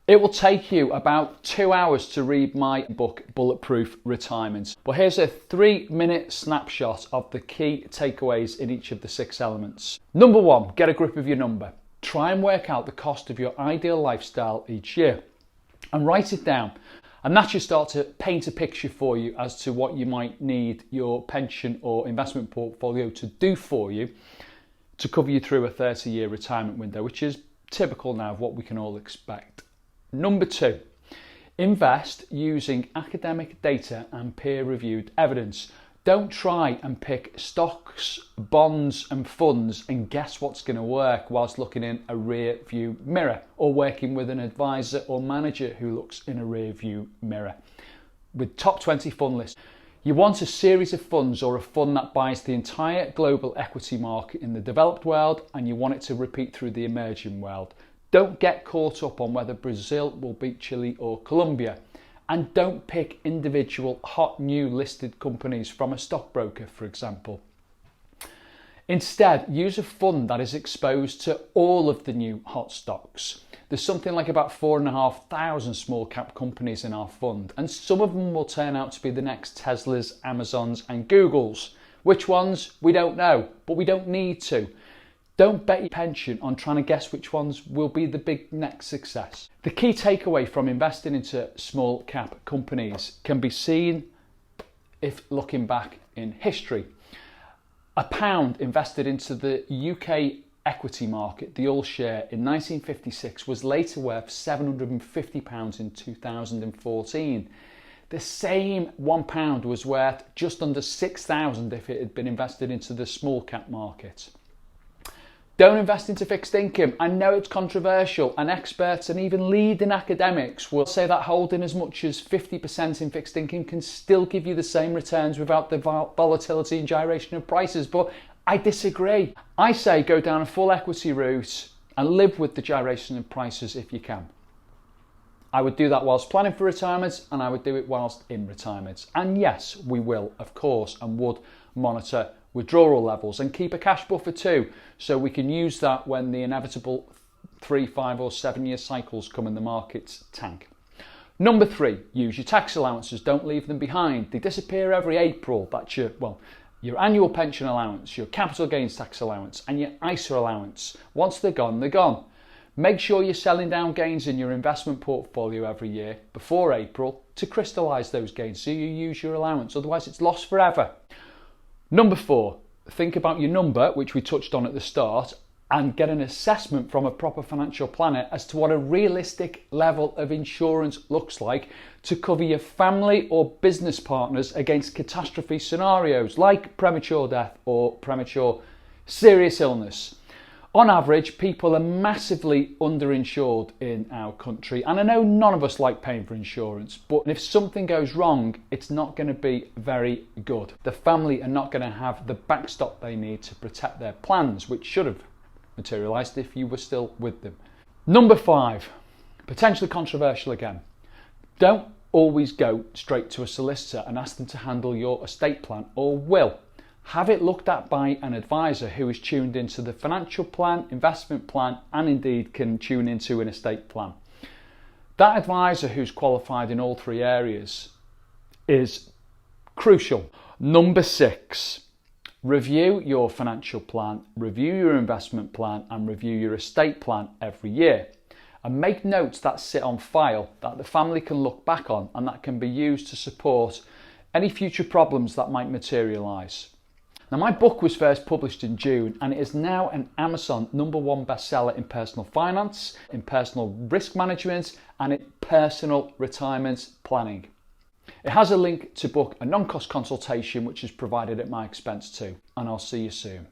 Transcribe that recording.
It will take you about 2 hours to read my book, Bulletproof Retirement. But here's a 3-minute snapshot of the key takeaways in each of the 6 elements. Number 1, get a grip of your number. Try and work out the cost of your ideal lifestyle each year and write it down. And that should start to paint a picture for you as to what you might need your pension or investment portfolio to do for you to cover you through a 30-year retirement window, which is typical now of what we can all expect. Number 2, invest using academic data and peer-reviewed evidence. Don't try and pick stocks, bonds and funds and guess what's going to work whilst looking in a rear view mirror or working with an advisor or manager who looks in a rear view mirror. With top 20 fund lists, you want a series of funds or a fund that buys the entire global equity market in the developed world, and you want it to repeat through the emerging world. Don't get caught up on whether Brazil will beat Chile or Colombia. And don't pick individual hot new listed companies from a stockbroker, for example. Instead, use a fund that is exposed to all of the new hot stocks. There's something like about 4,500 small cap companies in our fund, and some of them will turn out to be the next Teslas, Amazons and Googles. Which ones? We don't know, but we don't need to. Don't bet your pension on trying to guess which ones will be the big next success. The key takeaway from investing into small cap companies can be seen if looking back in history. £1 invested into the UK equity market, the all share, in 1956 was later worth £750 in 2014. The same £1 was worth just under 6,000 if it had been invested into the small cap market. Don't invest into fixed income. I know it's controversial, and experts and even leading academics will say that holding as much as 50% in fixed income can still give you the same returns without the volatility and gyration of prices, but I disagree. I say go down a full equity route and live with the gyration of prices if you can. I would do that whilst planning for retirement, and I would do it whilst in retirement. And yes, we will, of course, and would monitor withdrawal levels and keep a cash buffer too, so we can use that when the inevitable 3, 5 or 7 year cycles come and the markets tank. Number 3, use your tax allowances. Don't leave them behind. They disappear every April. That's your annual pension allowance, your capital gains tax allowance and your ISA allowance. Once they're gone, they're gone. Make sure you're selling down gains in your investment portfolio every year before April to crystallise those gains so you use your allowance, otherwise it's lost forever. Number 4, think about your number, which we touched on at the start, and get an assessment from a proper financial planner as to what a realistic level of insurance looks like to cover your family or business partners against catastrophe scenarios like premature death or premature serious illness. On average, people are massively underinsured in our country, and I know none of us like paying for insurance, but if something goes wrong, it's not going to be very good. The family are not going to have the backstop they need to protect their plans, which should have materialised if you were still with them. Number 5, potentially controversial again. Don't always go straight to a solicitor and ask them to handle your estate plan or will. Have it looked at by an advisor who is tuned into the financial plan, investment plan, and indeed can tune into an estate plan. That advisor who's qualified in all 3 areas is crucial. Number 6, review your financial plan, review your investment plan, and review your estate plan every year. And make notes that sit on file that the family can look back on and that can be used to support any future problems that might materialise. Now, my book was first published in June, and it is now an Amazon #1 bestseller in personal finance, in personal risk management, and in personal retirement planning. It has a link to book a non-cost consultation, which is provided at my expense too, and I'll see you soon.